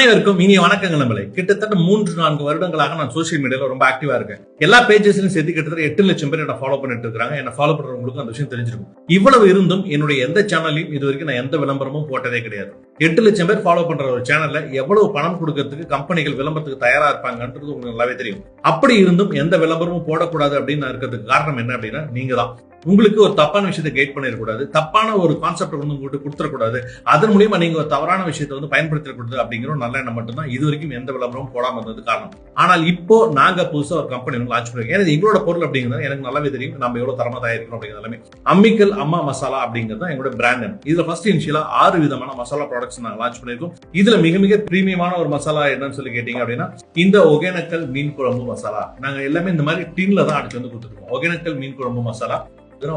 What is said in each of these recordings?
அனைவருக்கும் இனிய வணக்கங்கள் நண்பர்களே. கிட்டத்தட்ட 3-4 வருடங்களாக நான் சோசியல் மீடியால ரொம்ப ஆக்டிவா இருக்கேன். எல்லா பேஜஸ்லயும் சேர்த்து கிட்டத்தட்ட 8 லட்சம் பேர் என்ன ஃபாலோ பண்ணிட்டு இருக்காங்க. என்ன ஃபாலோ பண்றவங்களுக்கு அந்த விஷயம் தெரிஞ்சிருக்கும். இவ்வளவு இருந்தும் என்னுடைய எந்த சேனலையும் இது வரைக்கும் நான் எந்த விளம்பரமும் போட்டதே கிடையாது. 8 லட்சம் பேர் ஃபாலோ பண்ற ஒரு சேனல்ல எவ்வளவு பணம் கொடுக்கறதுக்கு கம்பெனிகள் விளம்பரத்துக்கு தயாரா இருப்பாங்கன்றது உங்களுக்கு நல்லாவே தெரியும். அப்படி இருந்தும் எந்த விளம்பரமும் போடக்கூடாது அப்படின்னு நான் இருக்கிறதுக்கு காரணம் என்ன அப்படின்னா நீங்க தான். உங்களுக்கு ஒரு தப்பான விஷயத்தை கைட் பண்ணிடக்கூடாது, தப்பான ஒரு கான்செப்ட் வந்து உங்களுக்கு கொடுத்துடக்கூடாது, அதன் மூலியமா நீங்க ஒரு தவறான விஷயத்தை வந்து பயன்படுத்தக்கூடாது அப்படிங்கிற ஒரு நல்ல எண்ணம் மட்டும்தான் இது வரைக்கும் எந்த விளம்பரமும் போடாம இருந்தது காரணம். ஆனால் இப்போ நாங்க புதுசா ஒரு கம்பெனி வந்து லான்ச் பண்ணிருக்கோம். ஏன்னா எங்களோட பொருள் அப்படிங்கிறது எனக்கு நல்லாவே தெரியும், நம்ம எவ்வளவு தரமா தயாரிக்கிறோம் அப்படிங்கிறது எல்லாமே. அம்மிக்கல் அம்மா மசாலா அப்படிங்கிறது தான் எங்களோட பிராண்ட் நேம். இதுல ஃபர்ஸ்ட் இனிஷியலா 6 விதமான மசாலா ப்ராடக்ட்ஸ் நாங்க லான்ச் பண்ணிருக்கோம். இதுல மிக மிக பிரீமியமான ஒரு மசாலா என்னன்னு சொல்லி கேட்டீங்க அப்படின்னா இந்த ஒகேனக்கல் மீன் குழம்பு மசாலா. நாங்க எல்லாமே இந்த மாதிரி டின்ல தான் அடிச்சு வந்து கொடுத்துருக்கோம். ஒகேனக்கல் மீன் குழம்பு மசாலா,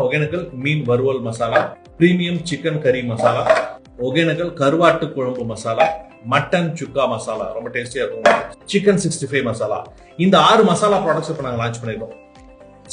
ஒகேனக்கல் மீன் வறுவல் மசாலா, பிரீமியம் சிக்கன் கறி மசாலா, ஒகேனக்கல் கருவாட்டு குழம்பு மசாலா, மட்டன் சுக்கா மசாலா ரொம்ப டேஸ்டியா இருக்கும், சிக்கன் 65 மசாலா. இந்த 6 மசாலா ப்ராடக்ட்ஸ் இப்ப நாங்க லான்ச் பண்ணிருக்கோம்.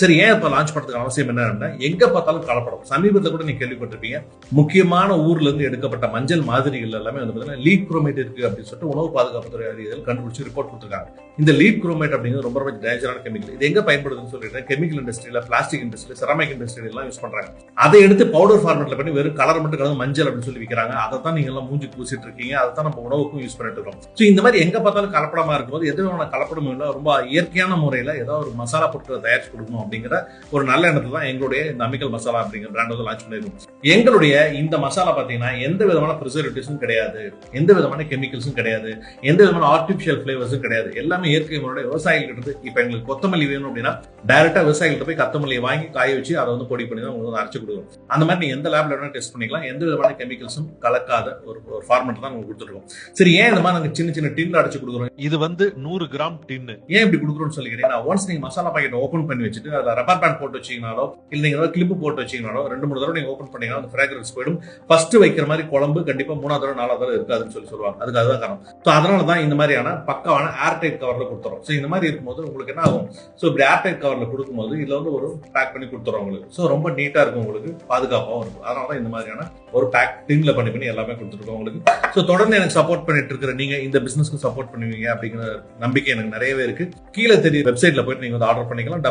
சரி, ஏன் இப்ப லான்ச் பண்றதுக்கு அவசியம் என்ன? எங்க பார்த்தாலும் கலப்படம். சமீபத்தில் கூட நீங்க கேள்விப்பட்டிருப்பீங்க, முக்கியமான ஊர்ல இருந்து எடுக்கப்பட்ட மஞ்சள் மாதிரிகள் எல்லாமே வந்து லீட் குரோமேட் இருக்கு அப்படின்னு சொல்லிட்டு உணவு பாதுகாப்புத்துறை அதிகாரிகள் கண்டுபிடிச்சு ரிப்போர்ட் கொடுத்திருக்காங்க. இந்த லீட் குரோமேட் அப்படிங்கிறது ரொம்ப ரொம்ப டேஞ்சரான கெமிக்கல். இது எங்க பயன்படுதுன்னு சொல்லிட்டு கெமிக்கல் இண்டஸ்ட்ரியில, பிளாஸ்டிக் இண்டஸ்ட்ரியில, செராமிக் இண்டஸ்ட்ரியில எல்லாம் யூஸ் பண்றாங்க. அதை எடுத்து பவுடர் ஃபார்மேட்ல பண்ணி வெறும் கலர் மட்டும் கலந்து மஞ்சள் அப்படின்னு சொல்லி விற்கிறாங்க. அதை தான் நீங்க எல்லாம் மூஞ்சி பூசிட்டு இருக்கீங்க. அதை தான் நம்ம உணவுக்கும் யூஸ் பண்ணிட்டு இருக்கோம். ஸோ இந்த மாதிரி எங்க பார்த்தாலும் கலப்படமா இருக்கும்போது எதுவான கலப்படமும் இல்லை, ரொம்ப இயற்கையான முறையில ஏதாவது ஒரு மசாலா பொருட்களை தயாரிச்சு கொடுக்கணும் அப்படிங்கிற ஒரு நல்ல எண்ணத்துல தான் எங்களுடைய இந்த அம்மிக்கல் மசாலா அப்படிங்கிற பிராண்ட் வந்து லான்ச் பண்ணிருக்கோம். எங்களுடைய இந்த மசாலா பாத்தீங்கன்னா எந்த விதமான ப்ரிசர்வேட்டிவ்ஸும் கிடையாது, எந்த விதமான கெமிக்கல்ஸும் கிடையாது, எந்த விதமான ஆர்டிபிஷியல் பிளேவர்ஸும் கிடையாது. எல்லாமே இயற்கை முறையோட விவசாயிகள் கிட்ட. இப்ப எங்களுக்கு கொத்தமல்லி வேணும் அப்படின்னா டைரக்டா விவசாயிகிட்ட போய் கொத்தமல்லியை வாங்கி காய வச்சு அதை வந்து பொடி பண்ணி தான் உங்களுக்கு அரைச்சு கொடுக்கும். அந்த மாதிரி நீங்க எந்த லேப்ல வேணா டெஸ்ட் பண்ணிக்கலாம். எந்த விதமான கெமிக்கல்ஸும் கலக்காத ஒரு ஃபார்மேட் தான் உங்களுக்கு கொடுத்துருக்கோம். சரி, ஏன் இந்த மாதிரி நாங்க சின்ன சின்ன டின்ல அடைச்சு கொடுக்குறோம்? இது வந்து 100 கிராம் டின்னு. ஏன் இப்படி கொடுக்குறோம்னு சொல்லி கேட்டீங்கன்னா, ஒன்ஸ் நீங்க மசாலா பாக்கெட் ஓபன் பண்ணி வச்சுட்டு அதுல ரப்பர் பேண்ட் போட்டு வச்சீங்கனாலோ இல்ல நீங்க கிளிப் போட்டு வச்சீங்கனாலோ 2-3 தடவை நீங்க ஓபன் பண்ணீங்கன்னா அந்த ஃபிராக்ரன்ஸ் போயிடும். ஃபர்ஸ்ட் வைக்கிற மாதிரி குழம்பு கண்டிப்பா 3வது தடவை 4வது தடவை இருக்காதுன்னு சொல்லி சொல்லுவாங்க. அதுக்கு அதுதான் காரணம். ஸோ அதனால தான் இந்த மாதிரியான பக்காவான ஏர் டைட் கவர்ல கொடுத்துறோம். ஸோ இந்த மாதிரி இருக்கும்போது உங்களுக்கு என்ன ஆகும்? ஸோ இப்படி ஏர் டைட் கவர்ல கொடுக்கும்போது இதுல வந்து ஒரு பேக் பண்ணி கொடுத்துறோம் உங்களுக்கு. ஸோ ரொம்ப நீட்டா இருக்கும், உங்களுக்கு பாதுகாப்பாகவும் இருக்கும். அதனால தான் இந்த மாதிரியான ஒரு பேக் டின்ல பண்ணி எல்லாமே கொடுத்துருக்கோம் உங்களுக்கு. ஸோ தொடர்ந்து எனக்கு சப்போர்ட் பண்ணிட்டு இருக்கிற நீங்க இந்த பிசினஸ்க்கு சப்போர்ட் பண்ணுவீங்க அப்படிங்கிற நம்பிக்கை எனக்கு நிறையவே இருக்கு. கீழே தெரிய வெப்சைட்ல போயிட்டு நீங்க வந்து ஆர்டர் பண்ணிக்கலாம்.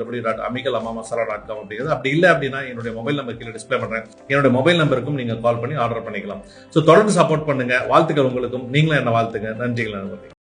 www.amikalammamamasala.com அப்படிங்கிறது. அப்படி இல்லை அப்படின்னா என்னுடைய மொபைல் நம்பர் கீழே டிஸ்பிளே பண்றேன். என்னுடைய மொபைல் நம்பருக்கும் நீங்க கால் பண்ணி ஆர்டர் பண்ணிக்கலாம். ஸோ தொடர்ந்து சப்போர்ட் பண்ணுங்க. வாழ்த்துக்கள் உங்களுக்கும். நீங்களும் என்ன வாழ்த்துங்க. நன்றிகள்.